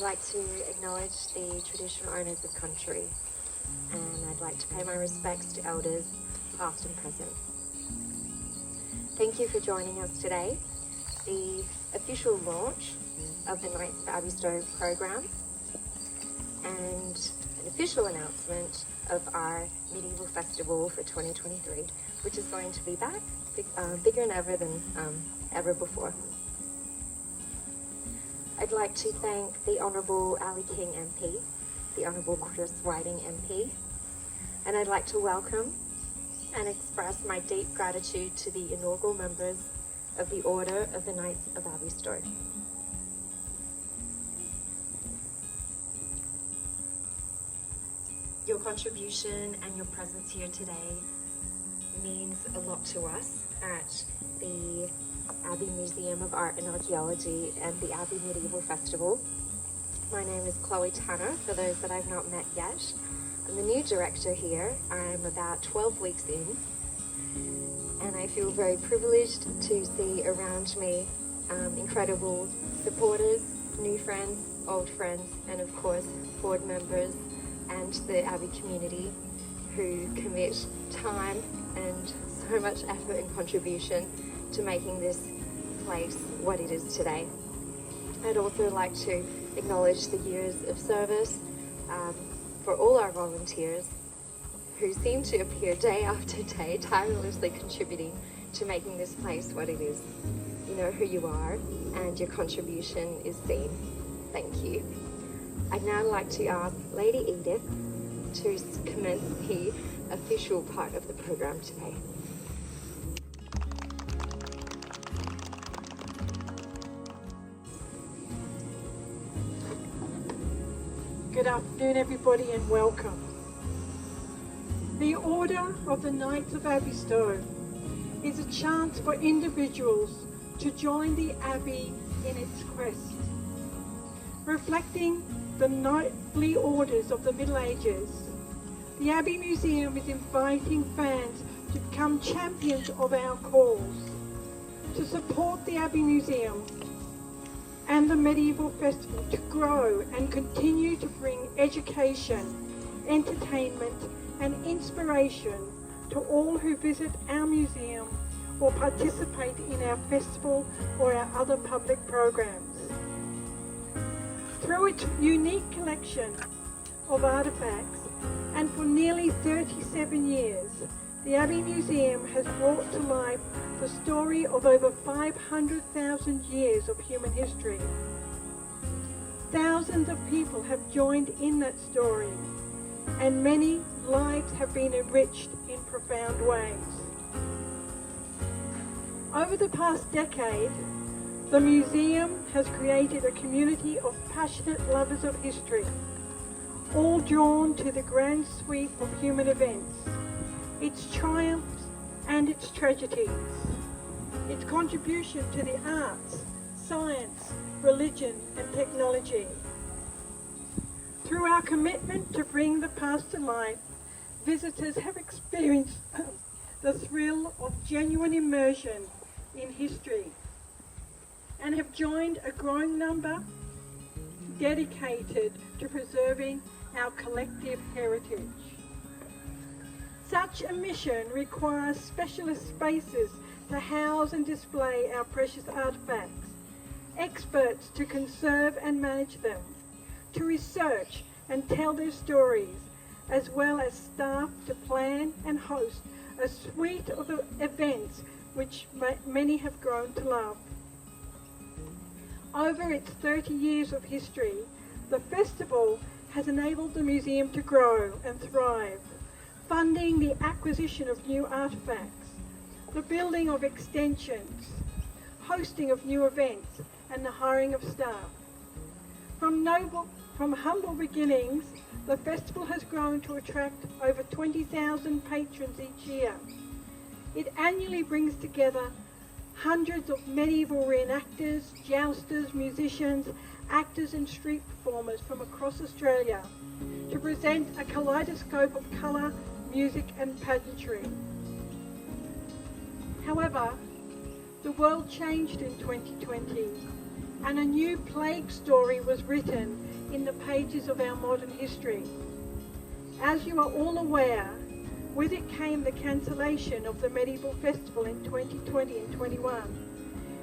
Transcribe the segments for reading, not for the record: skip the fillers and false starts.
like to acknowledge the traditional owners of country, and I'd like to pay my respects to elders, past and present. Thank you for joining us today. The official launch of the Knights of Abbeystowe program and an official announcement of our medieval festival for 2023, which is going to be back, bigger than ever than ever before. I'd like to thank the Honourable Ali King MP, the Honourable Chris Whiting MP, and I'd like to welcome and express my deep gratitude to the inaugural members of the Order of the Knights of Abbeystowe. Your contribution and your presence here today means a lot to us at the Abbey Museum of Art and Archaeology and the Abbey Medieval Festival. My name is Chloe Tanner, for those that I've not met yet. I'm the new director here. I'm about 12 weeks in, and I feel very privileged to see around me incredible supporters, new friends, old friends, and of course board members and the Abbey community who commit time and so much effort and contribution to making this place what it is today. I'd also like to acknowledge the years of service for all our volunteers who seem to appear day after day, tirelessly contributing to making this place what it is. You know who you are, and your contribution is seen. Thank you. I'd now like to ask Lady Edith to commence the official part of the program today. Good afternoon, everybody, and welcome. The Order of the Knights of Abbeystowe is a chance for individuals to join the Abbey in its quest. Reflecting the knightly orders of the Middle Ages, the Abbey Museum is inviting fans to become champions of our cause, to support the Abbey Museum and the Medieval Festival to grow and continue to bring education, entertainment and inspiration to all who visit our museum or participate in our festival or our other public programs. Through its unique collection of artefacts, and for nearly 37 years, the Abbey Museum has brought to life the story of over 500,000 years of human history. Thousands of people have joined in that story, and many lives have been enriched in profound ways. Over the past decade, the museum has created a community of passionate lovers of history, all drawn to the grand sweep of human events, its triumphs and its tragedies, its contribution to the arts, science, religion and technology. Through our commitment to bring the past to life, visitors have experienced the thrill of genuine immersion in history and have joined a growing number dedicated to preserving our collective heritage. Such a mission requires specialist spaces to house and display our precious artefacts, experts to conserve and manage them, to research and tell their stories, as well as staff to plan and host a suite of events which many have grown to love. Over its 30 years of history, the festival has enabled the museum to grow and thrive, funding the acquisition of new artefacts, the building of extensions, hosting of new events, and the hiring of staff. From humble beginnings, the festival has grown to attract over 20,000 patrons each year. It annually brings together hundreds of medieval reenactors, jousters, musicians, actors and street performers from across Australia to present a kaleidoscope of colour, music and pageantry. However, the world changed in 2020 and a new plague story was written in the pages of our modern history. As you are all aware, with it came the cancellation of the medieval festival in 2020 and 21.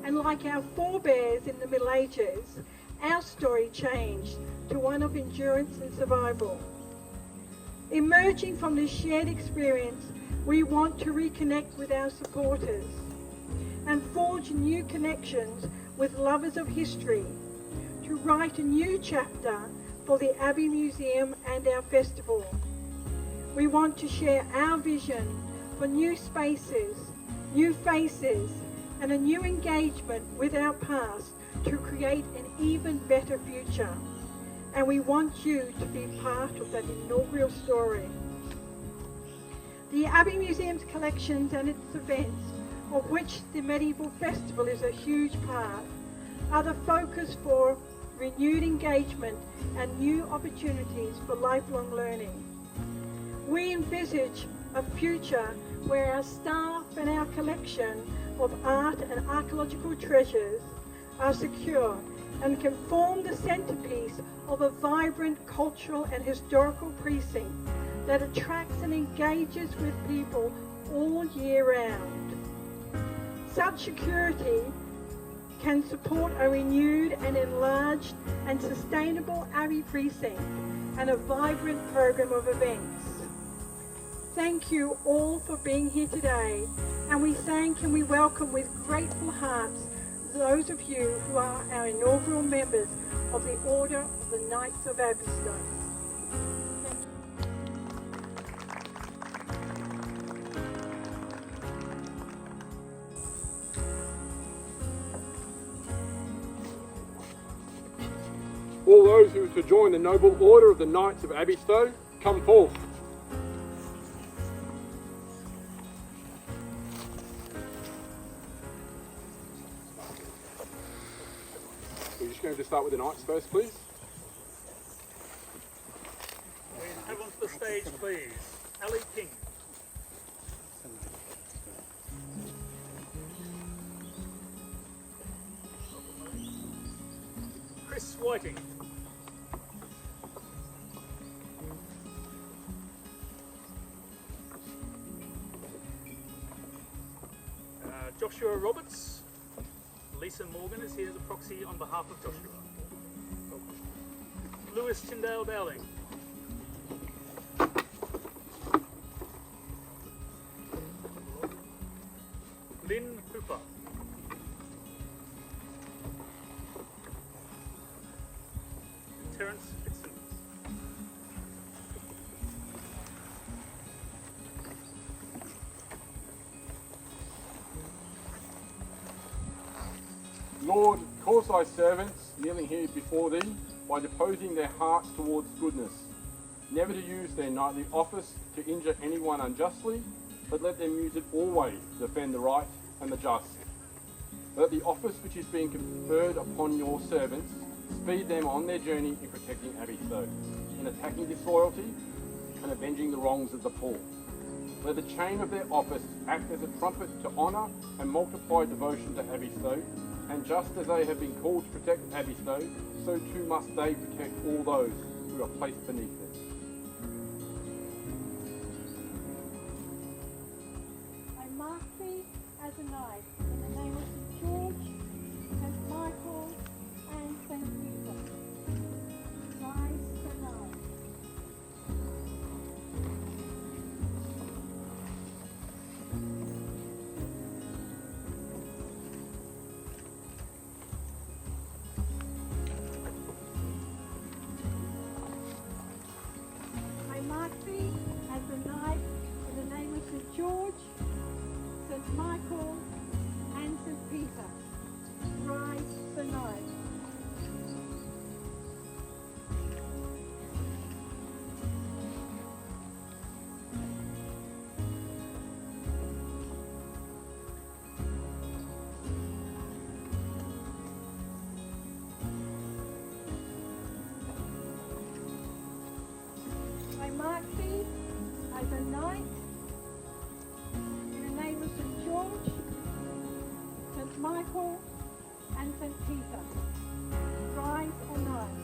And like our forebears in the Middle Ages, our story changed to one of endurance and survival. Emerging from this shared experience, we want to reconnect with our supporters and forge new connections with lovers of history, to write a new chapter for the Abbey Museum and our festival. We want to share our vision for new spaces, new faces, and a new engagement with our past to create an even better future. And we want you to be part of that inaugural story. The Abbey Museum's collections and its events, of which the Medieval Festival is a huge part, are the focus for renewed engagement and new opportunities for lifelong learning. We envisage a future where our staff and our collection of art and archaeological treasures are secure and can form the centrepiece of a vibrant cultural and historical precinct that attracts and engages with people all year round. Such security can support a renewed and enlarged and sustainable Abbey precinct and a vibrant program of events. Thank you all for being here today, and we thank and we welcome with grateful hearts those of you who are our inaugural members of the Order of the Knights of Abbeystowe. All those who are to join the noble order of the Knights of Abbeystowe, come forth. We're just going to start with the Knights first, please. Have onto the stage, please. Ali King. Chris Whiting. Joshua Roberts. Lisa Morgan is here as a proxy on behalf of Joshua. Lewis Tyndale Dowling. Lynn Hooper. Terence Fitzsimmons. Lord, cause thy servants kneeling here before thee by deposing their hearts towards goodness, never to use their knightly office to injure anyone unjustly, but let them use it always to defend the right and the just. Let the office which is being conferred upon your servants speed them on their journey in protecting Abbeystowe, in attacking disloyalty and avenging the wrongs of the poor. Let the chain of their office act as a trumpet to honour and multiply devotion to Abbeystowe, and just as they have been called to protect Abbeystowe, so too must they protect all those who are placed beneath them. I mark thee as a knight in the name of St. George, St. Michael, and St. Peter. Rise for knight. I mark thee as a knight in the name of St. George, St. Michael, and St. Peter. Rise for knight. I mark thee as a knight in the name of St. George, St. Michael, and St. Peter. Rise for knight.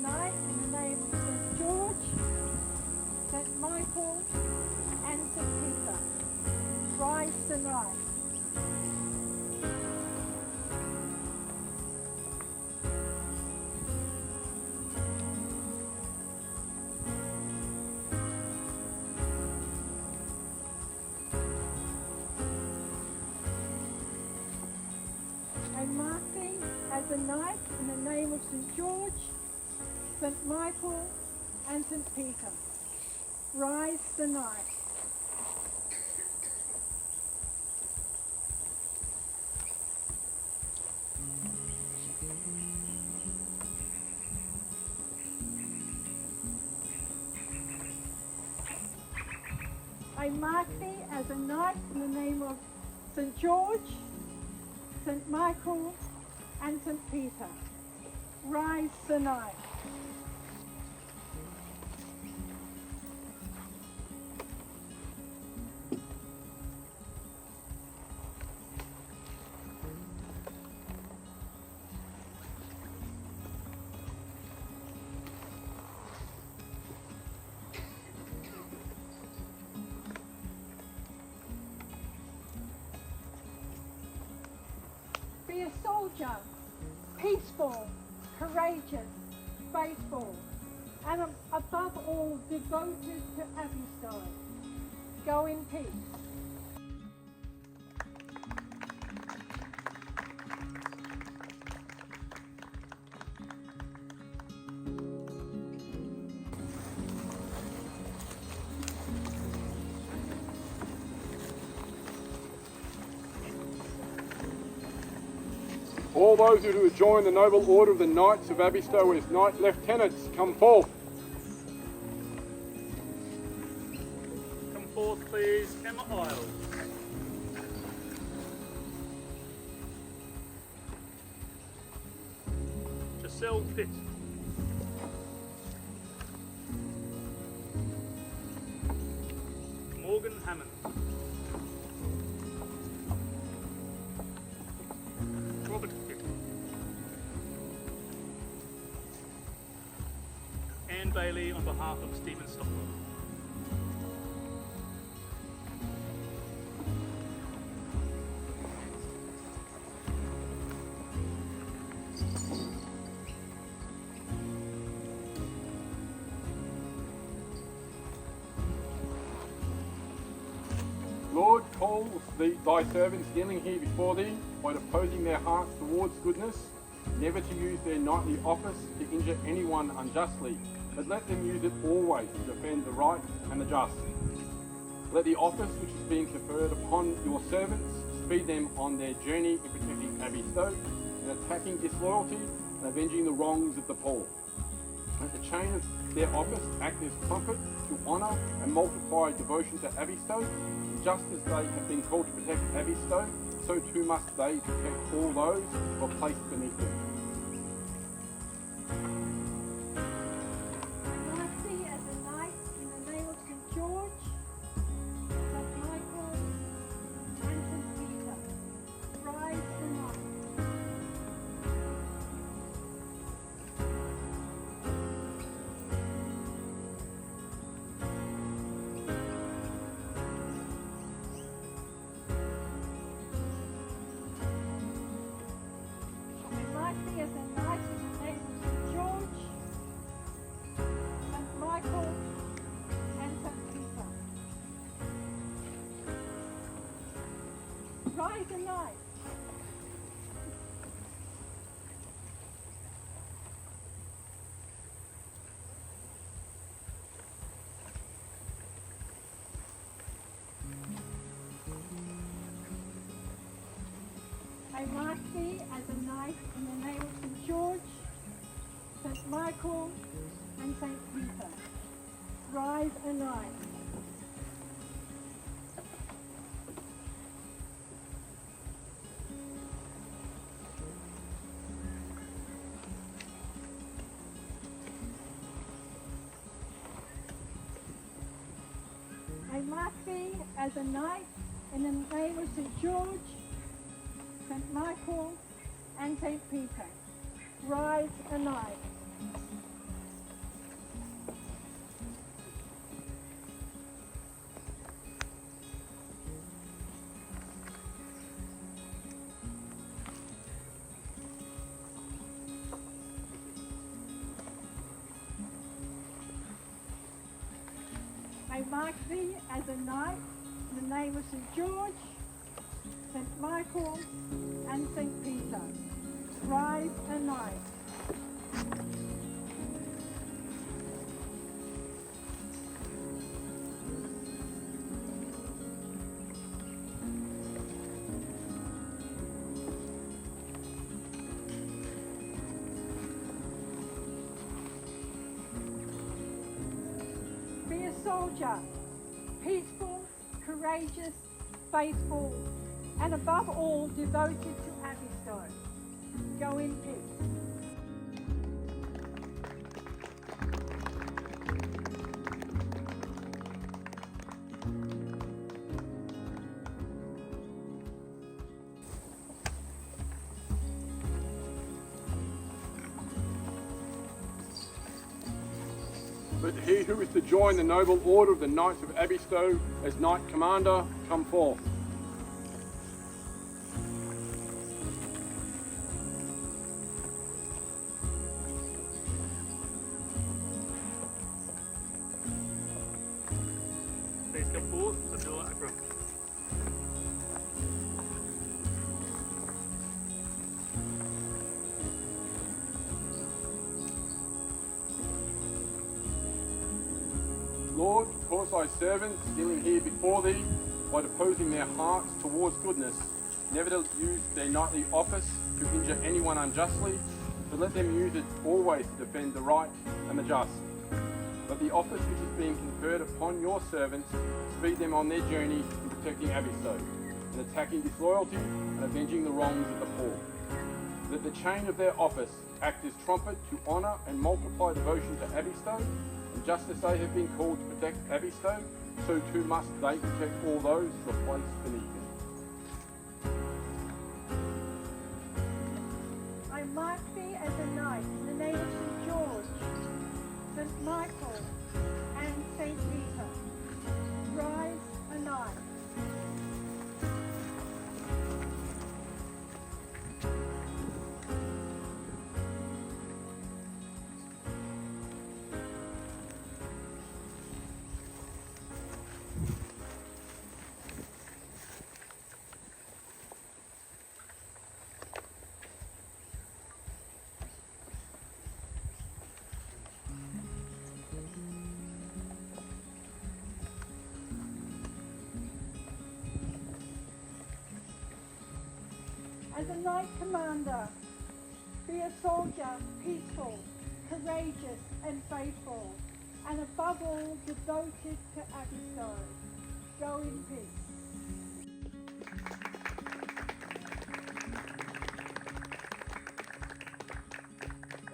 knight in the name of St. George, St. Michael, and St. Peter. Rise, Sir Knight. I mark thee as a knight in the name of St. George, St. Michael, and St. Peter. Rise, Sir Knight. I mark thee as a knight in the name of St. George, St. Michael, and St. Peter. Rise, Sir Knight. Be a soldier, peaceful, courageous, faithful, and above all, devoted to Abbeystowe. Go in peace. All those who have joined the noble order of the Knights of Abbeystowe as Knight Lieutenants, come forth. Come forth, please, Emma Isles. Giselle Pitt. Morgan Hammond. Robert Pitt. Anne Bailey on behalf of Stephen Stockwell. Lord, calls thy servants kneeling here before thee by disposing their hearts towards goodness, never to use their knightly office to injure anyone unjustly, but let them use it always to defend the right and the just. Let the office which is being conferred upon your servants speed them on their journey in protecting Abbeystowe and attacking disloyalty and avenging the wrongs of the poor. Let the chain of their office act as trumpet to honour and multiply devotion to Abbeystowe. Just as they have been called to protect Abbeystowe, so too must they protect all those who are placed beneath them. I mark thee as a knight in the name of St. George, St. Michael, and St. Peter. Rise, Sir Knight. I mark thee as a knight in the name of St. George, St. Michael, and St. Peter. Rise, a knight. I mark thee as a knight in the name of St. George, St. Michael, and St. Peter. Rise, a knight. I mark thee as a knight in the name of St. George, St. Michael, and St. Peter. Rise, a knight. I mark thee as a knight in the name of St. George, St. Michael, and St. Peter. Rise a knight. Be a soldier, peaceful, courageous, faithful, and above all devoted to Abbeystowe. Go in peace. Let he who is to join the noble order of the Knights of Abbeystowe as Knight Commander come forth. Please come forth, Abdullah Akram. Lord, cause thy servants kneeling here before thee, by deposing their hearts towards goodness, never to use their knightly office to injure anyone unjustly, but let them use it always to defend the right and the just. Let the office which is being conferred upon your servants speed them on their journey in protecting Abbeystowe, and attacking disloyalty and avenging the wrongs of the poor. Let the chain of their office act as trumpet to honour and multiply devotion to Abbeystowe, and just as they have been called to protect Abbeystowe, so too must they protect all those who are placed beneath them. I mark thee as a knight in the name of St. George, St. Michael, and St. Peter. Rise a knight. As a knight commander, be a soldier, peaceful, courageous and faithful, and above all devoted to Abbeystowe. Go in peace.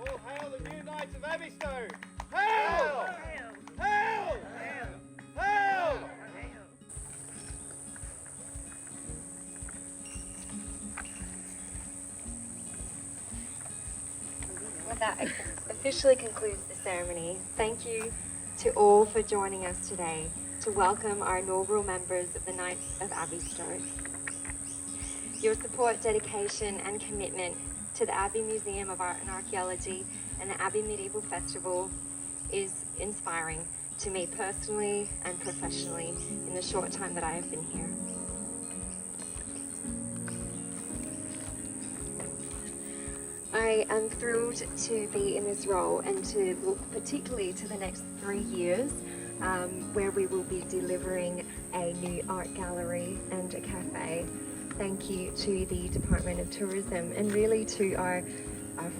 All hail the new Knights of Abbeystowe! Hail! Hail! Hail! Hail! Well, that officially concludes the ceremony. Thank you to all for joining us today to welcome our inaugural members of the Knights of Abbeystowe. Your support, dedication and commitment to the Abbey Museum of Art and Archaeology and the Abbey Medieval Festival is inspiring to me personally and professionally in the short time that I have been here. I am thrilled to be in this role and to look particularly to the next 3 years where we will be delivering a new art gallery and a cafe. Thank you to the Department of Tourism and really to our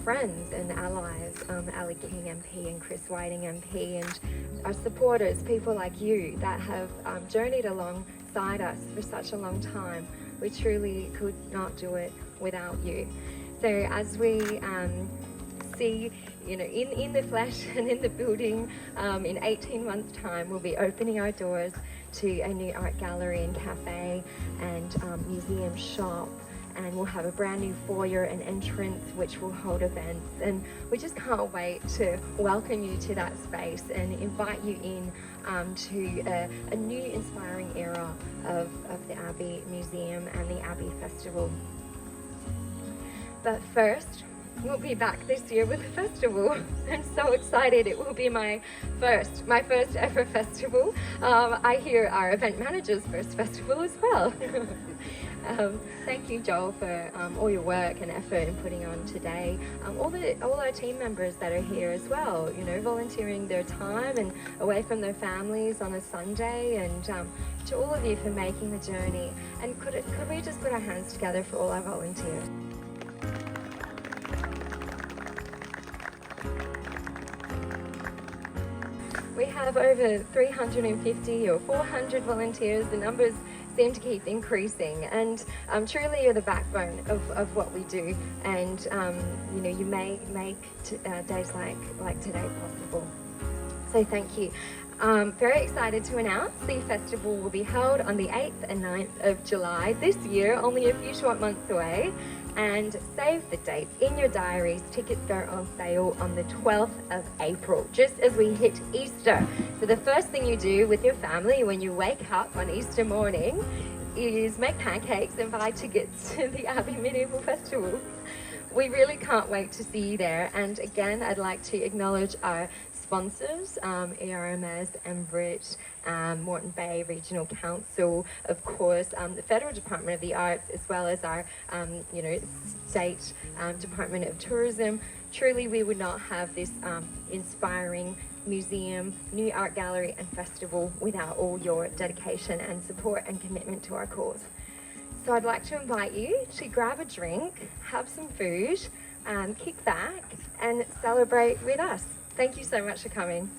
friends and allies, Ali King MP and Chris Whiting MP, and our supporters, people like you that have journeyed alongside us for such a long time. We truly could not do it without you. So as we see, in the flesh and in the building, in 18 months' time, we'll be opening our doors to a new art gallery and cafe and museum shop, and we'll have a brand new foyer and entrance which will hold events, and we just can't wait to welcome you to that space and invite you in to a new inspiring era of the Abbey Museum and the Abbey Festival. But first, will be back this year with a festival. I'm so excited. It will be my first ever festival. I hear our event manager's first festival as well. Thank you, Joel, for all your work and effort in putting on today. All our team members that are here as well, you know, volunteering their time and away from their families on a Sunday, and to all of you for making the journey. And could we just put our hands together for all our volunteers? We have over 350 or 400 volunteers. The numbers seem to keep increasing, and truly you're the backbone of what we do, and you know, you make days like today possible. So thank you. Very excited to announce the festival will be held on the 8th and 9th of July this year, only a few short months away. And save the dates in your diaries. Tickets go on sale on the 12th of April, just as we hit Easter. So the first thing you do with your family when you wake up on Easter morning is make pancakes and buy tickets to the Abbey Medieval Festival. We really can't wait to see you there. And again, I'd like to acknowledge our sponsors, ERMS, Enbridge, Moreton Bay Regional Council, of course, the Federal Department of the Arts, as well as our you know, State Department of Tourism. Truly, we would not have this inspiring museum, new art gallery and festival without all your dedication and support and commitment to our cause. So I'd like to invite you to grab a drink, have some food, kick back and celebrate with us. Thank you so much for coming.